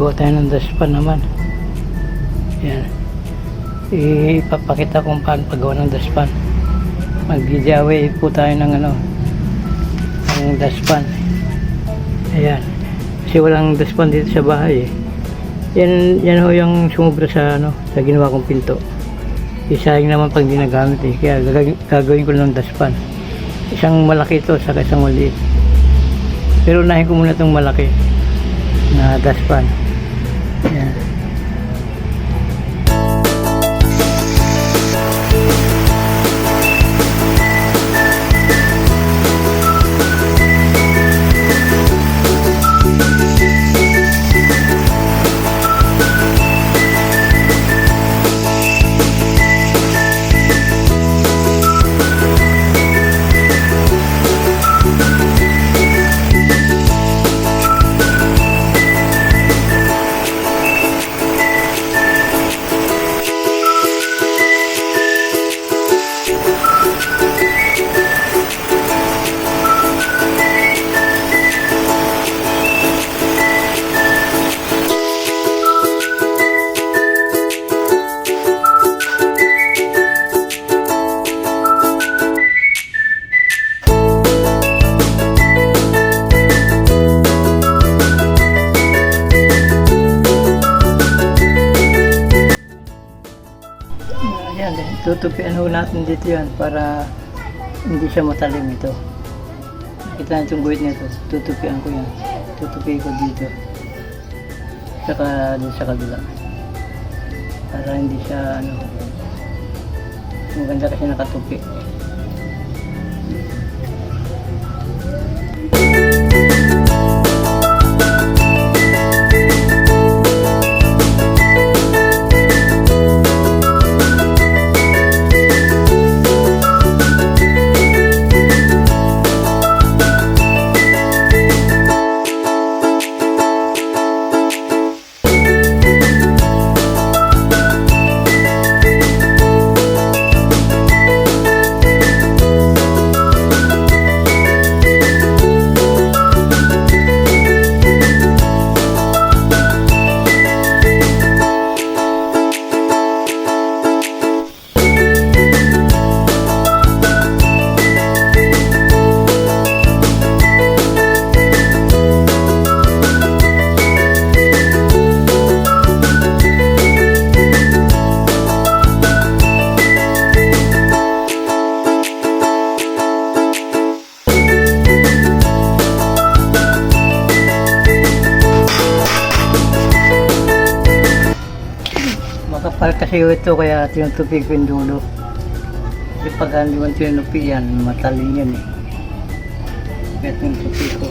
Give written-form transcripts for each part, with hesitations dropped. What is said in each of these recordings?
gagawa tayo ng dustpan naman. Yan. Ipapakita kung paano paggawa ng dustpan. Mag-DIY po tayo ng ng dustpan. Ayan. Kasi walang dustpan dito sa bahay eh. Yan ho yung sumubra sa sa ginawa kong pinto. Isayang naman pag di nagamit eh. Kaya gagawin ko ng dustpan. Isang malaki ito saka isang maliit. Pero unahin ko muna itong malaki na dustpan. Ayan. Tutupian ho natin dito yan para hindi siya matalim ito. Nakita natin yung guhit nito. Tutupian ko yan. Tutupian ko dito. Saka dito sa kabila. Para hindi siya maganda kasi nakatupi. Makapal kasi ito kaya tinutupig ko yung dulo. Kasi pag hindi mo tinupi yan, mataling yan eh. Kaya tinutupig ko.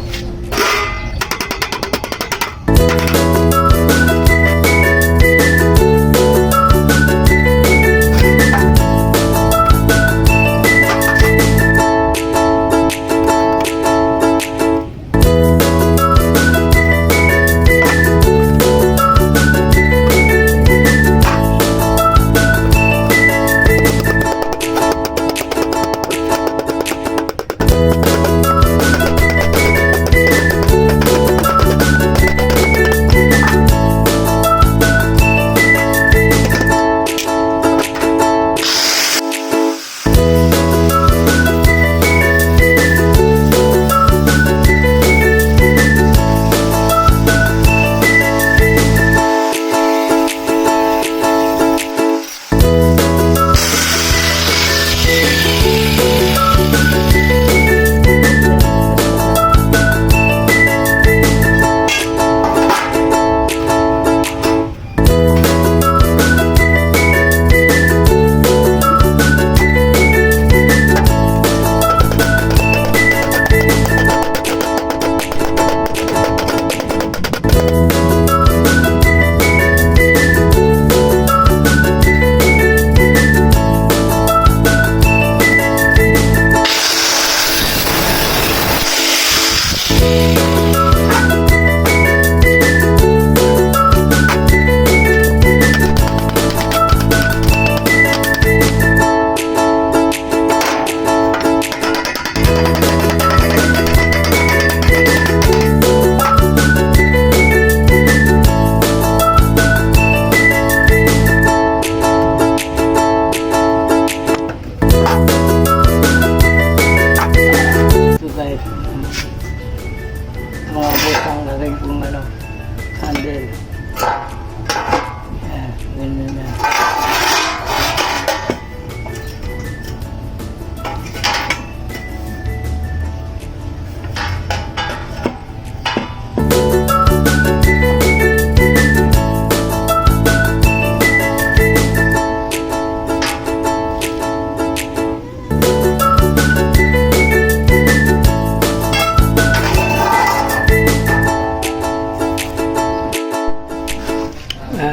Yan.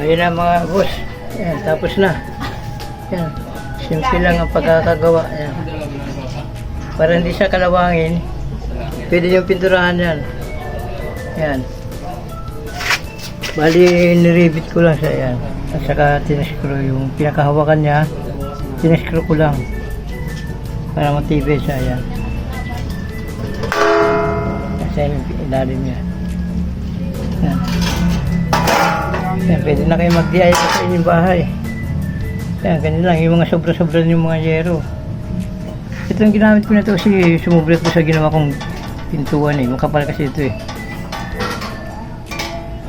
Yun na mga boss. Yan, tapos na. Yan. Simple lang ang pagkakagawa. Yan. Para hindi siya kalawangin, pwede yung pinturahan yan. Yan. Bali, niribit ko lang siya. Yan. At saka tineskro yung pinakahawakan niya. Tineskro ko lang. Para matibay siya. Yan. Kasi yung ilalim niya. Yan. Yan, pwede na kayo mag-DIY sa inyong bahay. Yan, ganyan lang. Yung mga sobra-sobra yung mga yero. Ito yung ginamit ko na ito kasi sumubra ko sa ginawa kong pintuan eh. Makapal kasi ito eh.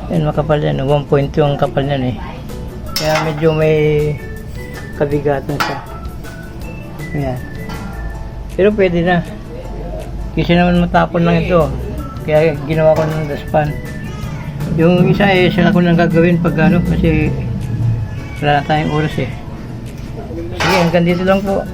Yan, makapal yan. 1.2 ang kapal yan eh. Kaya medyo may kabigatan siya. Yan. Pero pwede na. Kasi naman matapon lang ito. Kaya ginawa ko ng daspan. Yung isa eh, sila ko nang gagawin pag ano kasi wala na tayong oras eh. Sige, hanggang dito lang po.